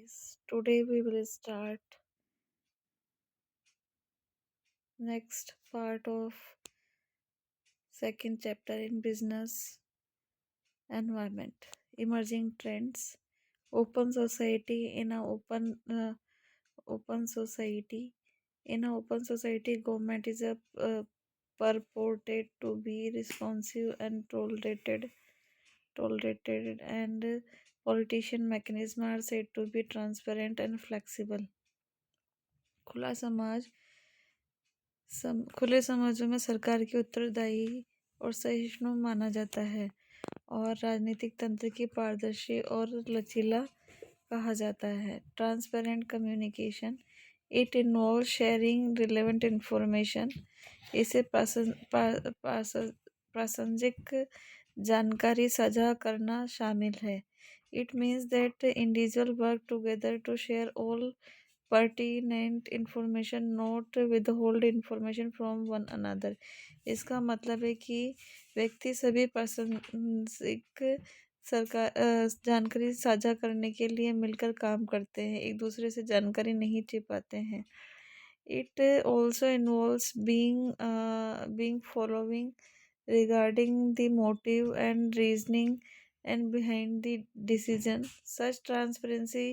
guys. Today we will start next part of second chapter in business environment. Emerging trends. Open society in a open society. In a open society, government is purported to be responsive and tolerated, and politician mechanisms are said to be transparent and flexible. खुला समाज खुले समाजों में सरकार की उत्तरदायी और सहिष्णु माना जाता है और राजनीतिक तंत्र की पारदर्शी और लचीला कहा जाता है। Transparent communication it involve sharing relevant information. इसे प्रासंगिक जानकारी साझा करना शामिल है। It means that individual work together to share all pertinent information, not withhold information from one another। इसका मतलब है कि व्यक्ति सभी प्रासंगिक सरकार जानकारी साझा करने के लिए मिलकर काम करते हैं, एक दूसरे से जानकारी नहीं छिपाते हैं। It also involves being following regarding the motive and reasoning and behind the decision। Such transparency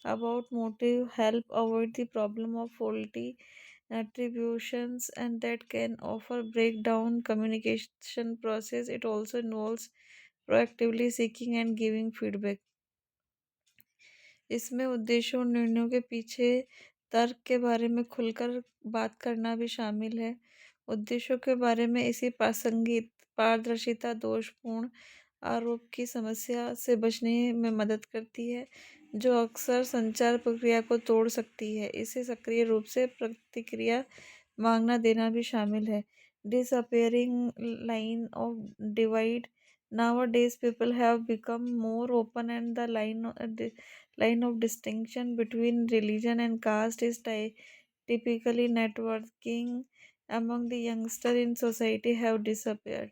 about motive help avoid the problem of faulty attributions and that can offer break down communication process। It also involves proactively seeking and giving feedback। इसमें उद्देश्यों और निर्णयों के पीछे तर्क के बारे में खुलकर बात करना भी शामिल है। उद्देश्यों के बारे में इसी प्रासंगिक पारदर्शिता दोषपूर्ण आरोप की समस्या से बचने में मदद करती है, जो अक्सर संचार प्रक्रिया को तोड़ सकती है। इसे सक्रिय रूप से प्रतिक्रिया मांगना देना भी शामिल है। Disappearing line of divide. Nowadays, people have become more open, and the line of distinction between religion and caste is typically networking among the youngster in society have disappeared।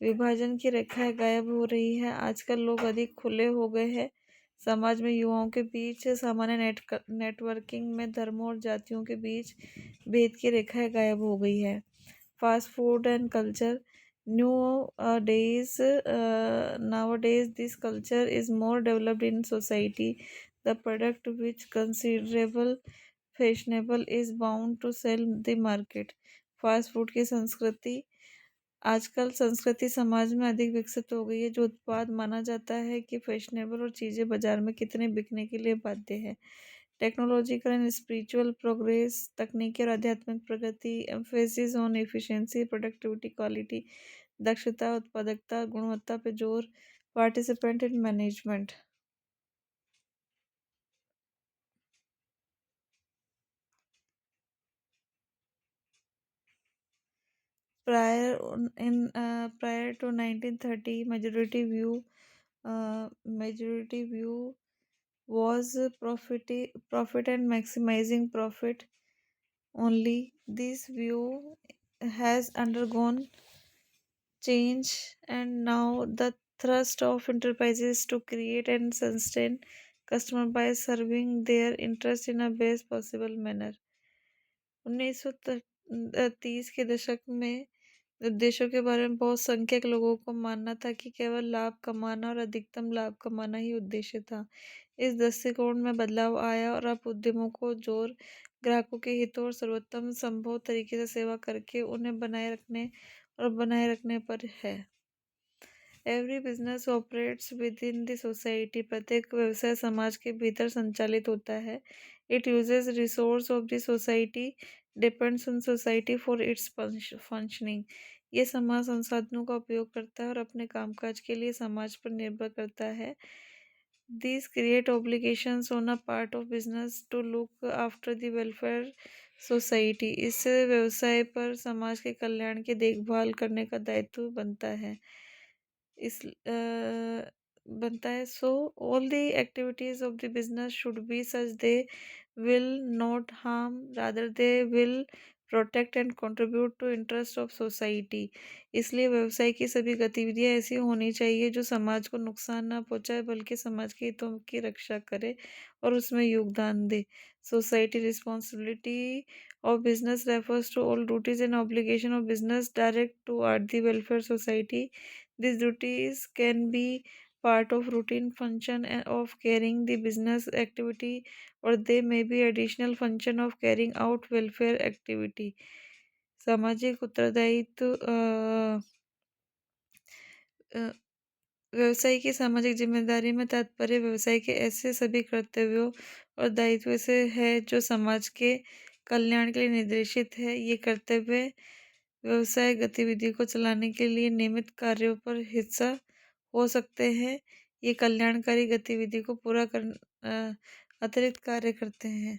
विभाजन की रेखाएं गायब हो रही है। आजकल लोग अधिक खुले हो गए हैं। समाज में युवाओं के बीच सामान्य नेटवर्किंग में धर्मों और जातियों के बीच भेद की रेखाएं गायब हो गई है। Fast food and culture. Nowadays this culture is more developed in society। The product which considerable fashionable is bound to sell the market। Fast food की संस्कृति। आजकल संस्कृति समाज में अधिक विकसित हो गई है, जो उत्पाद माना जाता है कि फैशनेबल और चीज़ें बाजार में कितने बिकने के लिए बाध्य है। Technological and spiritual progress. तकनीकी और आध्यात्मिक प्रगति। Emphasis on efficiency, productivity, quality, दक्षता, उत्पादकता, गुणवत्ता पे जोर। Participant in management. Prior to 1930, majority view was profit and maximizing profit only। This view has undergone change, and now the thrust of enterprises to create and sustain customer by serving their interest in a best possible manner। 1930 के दशक में उद्देश्यों के बारे में बहुत संख्यक लोगों को मानना था कि केवल लाभ कमाना और अधिकतम लाभ कमाना ही उद्देश्य था। इस दृष्टिकोण में बदलाव आया और अब उद्यमों को जोर ग्राहकों के हितों और सर्वोत्तम संभव तरीके से सेवा करके उन्हें बनाए रखने पर है। Every business operates with in the society. प्रत्येक व्यवसाय समाज के भीतर संचालित होता है। It uses resource of the society, depends on society for its functioning. ये समाज संसाधनों का उपयोग करता है और अपने कामकाज के लिए समाज पर निर्भर करता है। These create obligations on a part of business to look after the welfare society। इससे व्यवसाय पर समाज के कल्याण की देखभाल करने का दायित्व बनता है। So all the activities of the business should be such they will not harm, rather they will protect and contribute to interest of society. इसलिए व्यवसाय की सभी गतिविधियां ऐसी होनी चाहिए जो समाज को नुकसान ना पहुंचाए बल्कि समाज के हितों की रक्षा करे और उसमें योगदान दे। Society responsibility of business refers to all duties and obligation of business direct to art the welfare society. These duties can be part of routine function of carrying the business activity, or they may be additional function of carrying out welfare activity। सामाजिक उत्तरदायित्व अ, व्यवसाय की सामाजिक जिम्मेदारी में तात्पर्य व्यवसाय के ऐसे सभी कर्तव्यों और दायित्व से है जो समाज के कल्याण के लिए निर्देशित है। ये कर्तव्य व्यवसाय गतिविधि को चलाने के लिए नियमित कार्यों पर हिस्सा हो सकते हैं। ये कल्याणकारी गतिविधि को पूरा कर अतिरिक्त कार्य करते हैं।